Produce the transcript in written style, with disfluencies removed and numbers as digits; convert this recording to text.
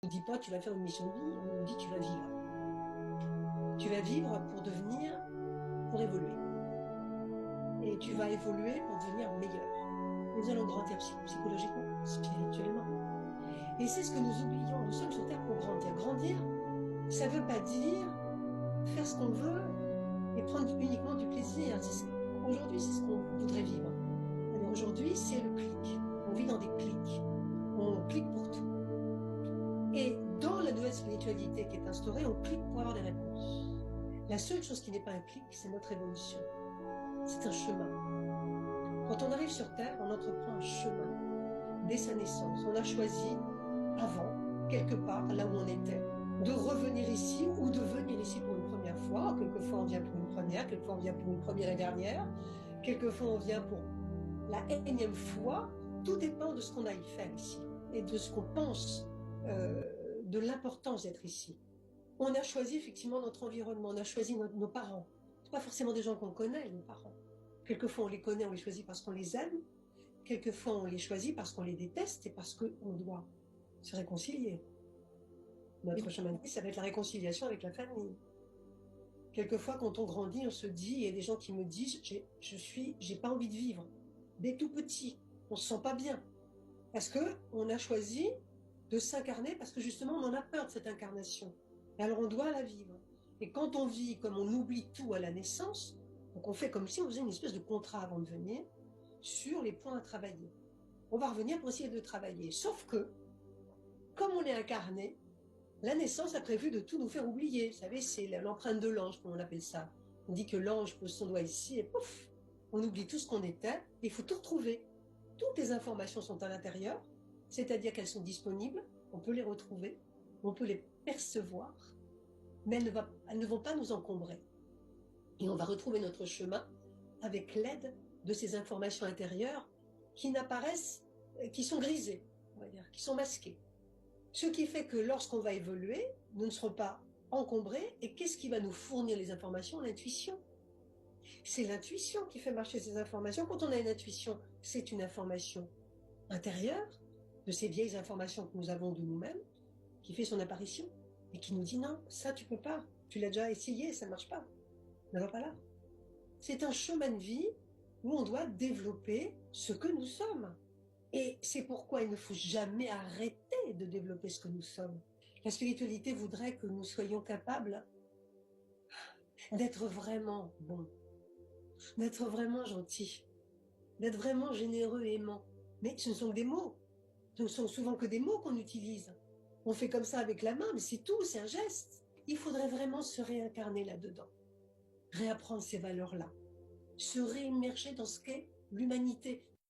ne dit pas tu vas faire une mission de vie, on nous dit tu vas vivre. Tu vas vivre pour devenir, pour évoluer. Et tu vas évoluer pour devenir meilleur. Nous allons grandir psychologiquement, spirituellement. Et c'est ce que nous oublions. Nous sommes sur Terre pour grandir. Grandir, ça ne veut pas dire faire ce qu'on veut et prendre uniquement du plaisir. Aujourd'hui, c'est ce qu'on voudrait vivre. Alors aujourd'hui, c'est le clic. On vit dans des clics. On clique pour tout. Et dans la nouvelle spiritualité qui est instaurée, on clique pour avoir des réponses. La seule chose qui n'est pas un clic, c'est notre évolution. C'est un chemin. Quand on arrive sur Terre, on entreprend un chemin. Dès sa naissance, on a choisi avant, quelque part, là où on était, de revenir ici ou de venir ici pour une première fois. Quelquefois, on vient pour une première, quelquefois, on vient pour une première et dernière. Quelquefois, on vient pour la énième fois. Tout dépend de ce qu'on a à y faire ici et de ce qu'on pense de l'importance d'être ici. On a choisi effectivement notre environnement, on a choisi nos parents. C'est pas forcément des gens qu'on connaît, nos parents. Quelquefois, on les connaît, on les choisit parce qu'on les aime. Quelquefois, on les choisit parce qu'on les déteste et parce qu'on doit se réconcilier. Notre chemin de vie, ça va être la réconciliation avec la famille. Quelquefois, quand on grandit, on se dit, il y a des gens qui me disent, j'ai pas envie de vivre. Dès tout petit, on se sent pas bien. Parce que on a choisi de s'incarner parce que justement, on en a peur de cette incarnation. Et alors, on doit la vivre. Et quand on vit comme on oublie tout à la naissance, donc on fait comme si on faisait une espèce de contrat avant de venir sur les points à travailler. On va revenir pour essayer de travailler. Sauf que, comme on est incarné, la naissance a prévu de tout nous faire oublier. Vous savez, c'est l'empreinte de l'ange, comme on appelle ça. On dit que l'ange pose son doigt ici et pouf, on oublie tout ce qu'on était et il faut tout retrouver. Toutes les informations sont à l'intérieur, c'est-à-dire qu'elles sont disponibles, on peut les retrouver, on peut les percevoir, mais elles ne vont pas nous encombrer. Et on va retrouver notre chemin avec l'aide de ces informations intérieures qui n'apparaissent, qui sont grisées, on va dire, qui sont masquées. Ce qui fait que lorsqu'on va évoluer, nous ne serons pas encombrés. Et qu'est-ce qui va nous fournir les informations? L'intuition. C'est l'intuition qui fait marcher ces informations. Quand on a une intuition, c'est une information intérieure, de ces vieilles informations que nous avons de nous-mêmes, qui fait son apparition et qui nous dit non, ça tu peux pas, tu l'as déjà essayé, ça ne marche pas, ne va pas là. C'est un chemin de vie où on doit développer ce que nous sommes. Et c'est pourquoi il ne faut jamais arrêter de développer ce que nous sommes. La spiritualité voudrait que nous soyons capables d'être vraiment bons, d'être vraiment gentils, d'être vraiment généreux et aimants. Mais ce ne sont que des mots. Ce ne sont souvent que des mots qu'on utilise. On fait comme ça avec la main, mais c'est tout, c'est un geste. Il faudrait vraiment se réincarner là-dedans, réapprendre ces valeurs-là, se réimmerger dans ce qu'est l'humanité.